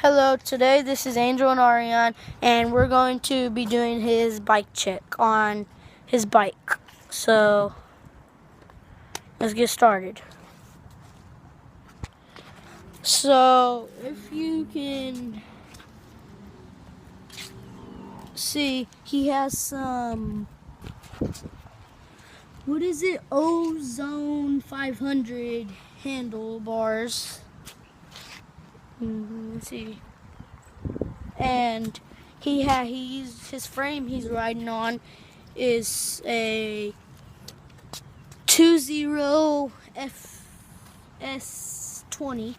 Hello, today this is Angel and Iarion, and we're going to be doing his bike check on his bike. So, let's get started. So, if you can see, he has some, what is it, Ozone 500 handlebars. Let's see. And his frame he's riding on is a 20 FS20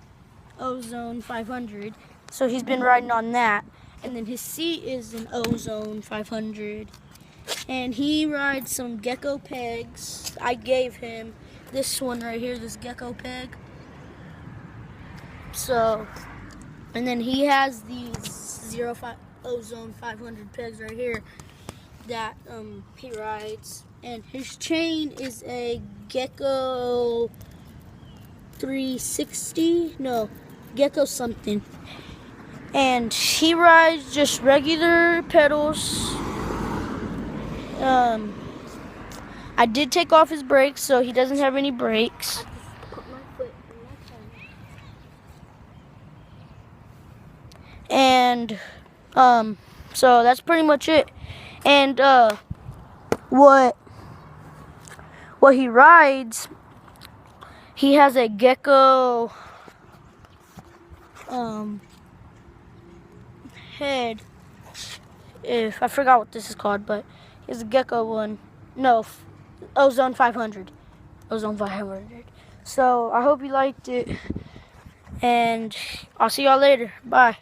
Ozone 500. So he's been riding on that. And then his seat is an Ozone 500. And he rides some gecko pegs. I gave him this one right here, this gecko peg. So, and then he has these Ozone 500 pegs right here that he rides. And his chain is a Gecko 360, no, Gecko something. And he rides just regular pedals. I did take off his brakes, so he doesn't have any brakes. And so that's pretty much it. And what he rides, he has a gecko head. If I forgot what this is called, but he has a gecko one. No, Ozone 500. Ozone 500. So I hope you liked it, and I'll see y'all later. Bye.